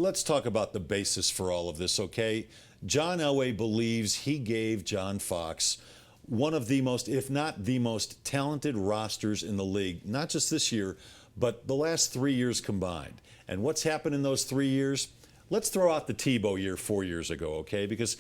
let's talk about the basis for all of this, okay? John Elway believes he gave John Fox one of the most, if not the most talented rosters in the league, not just this year, but the last 3 years combined. And what's happened in those 3 years? Let's throw out the Tebow year 4 years ago, okay? Because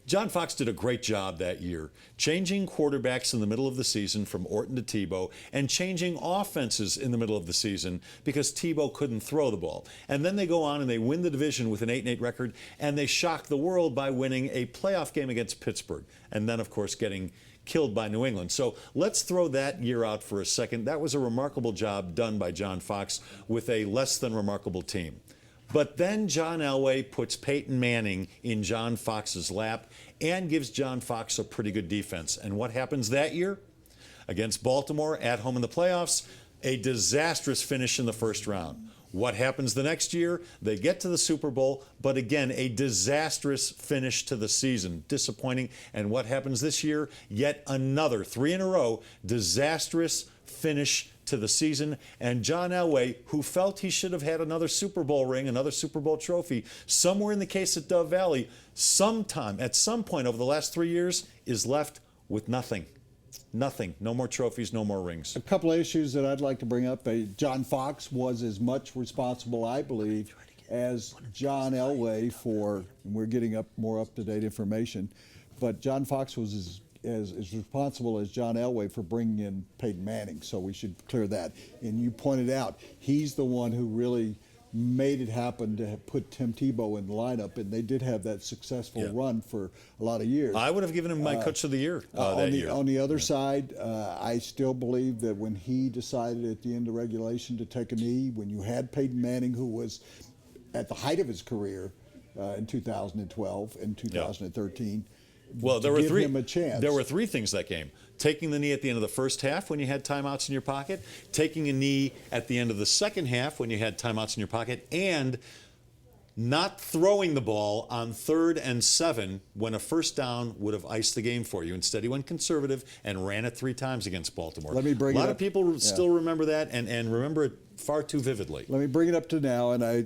John Fox did a great job that year, changing quarterbacks in the middle of the season from Orton to Tebow, and changing offenses in the middle of the season because Tebow couldn't throw the ball. And then they go on and they win the division with an 8-8 record, and they shock the world by winning a playoff game against Pittsburgh, and then, of course, getting killed by New England. So let's throw that year out for a second. That was a remarkable job done by John Fox with a less than remarkable team. But then John Elway puts Peyton Manning in John Fox's lap and gives John Fox a pretty good defense. And what happens that year? Against Baltimore, at home in the playoffs, a disastrous finish in the first round. What happens the next year? They get to the Super Bowl, but again, a disastrous finish to the season. Disappointing. And what happens this year? Yet another, 3 in a row, disastrous finish to the season. And John Elway, who felt he should have had another Super Bowl ring, another Super Bowl trophy, somewhere in the case at Dove Valley, sometime, at some point over the last 3 years, is left with nothing. Nothing. No more trophies, no more rings. A couple of issues that I'd like to bring up. John Fox was as much responsible, I believe, as John Elway for, and we're getting more up-to-date information, but John Fox was as responsible as John Elway for bringing in Peyton Manning, so we should clear that. And you pointed out, he's the one who really made it happen to put Tim Tebow in the lineup, and they did have that successful run for a lot of years. I would have given him my Coach of the Year that year. On the other side, I still believe that when he decided at the end of regulation to take a knee, when you had Peyton Manning, who was at the height of his career in 2012 and 2013, well, there were him a chance. There were three things that game. Taking the knee at the end of the first half when you had timeouts in your pocket, taking a knee at the end of the second half when you had timeouts in your pocket, and not throwing the ball on 3rd and 7 when a first down would have iced the game for you. Instead, he went conservative and ran it 3 times against Baltimore. Let me bring a lot of people still remember that and remember it far too vividly. Let me bring it up to now, and I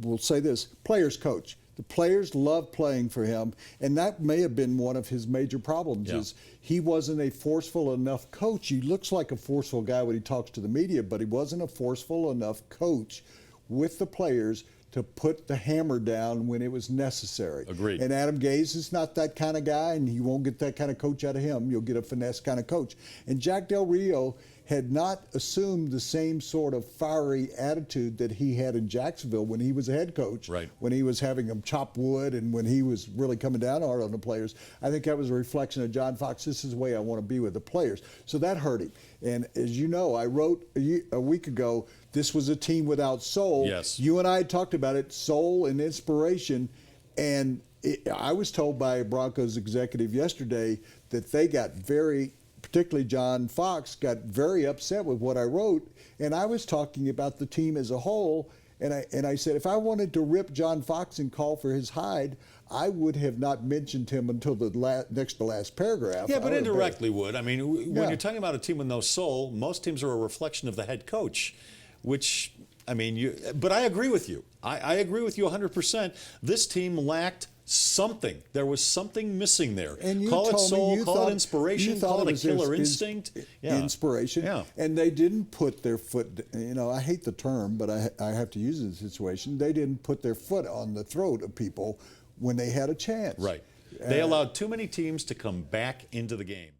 will say this. Players coach. The players love playing for him, and that may have been one of his major problems is he wasn't a forceful enough coach. He looks like a forceful guy when he talks to the media, but he wasn't a forceful enough coach with the players to put the hammer down when it was necessary. Agreed. And Adam Gase is not that kind of guy, and you won't get that kind of coach out of him. You'll get a finesse kind of coach. And Jack Del Rio had not assumed the same sort of fiery attitude that he had in Jacksonville when he was a head coach, when he was having them chop wood and when he was really coming down hard on the players. I think that was a reflection of John Fox. This is the way I want to be with the players. So that hurt him. And as you know, I wrote a week ago, this was a team without soul. Yes. You and I talked about it, soul and inspiration. And I was told by a Broncos executive yesterday that they got particularly John Fox, got very upset with what I wrote. And I was talking about the team as a whole. And I said, if I wanted to rip John Fox and call for his hide, I would have not mentioned him until the next to last paragraph. Yeah, but indirectly would. I mean, when you're talking about a team with no soul, most teams are a reflection of the head coach, which, I mean, but I agree with you. I agree with you 100%. This team lacked something. There was something missing there. And you call it told soul, me call it inspiration, call it a killer instinct. Inspiration. Yeah. And they didn't put their foot, I hate the term, but I have to use it in this situation. They didn't put their foot on the throat of people when they had a chance. Right. They allowed too many teams to come back into the game.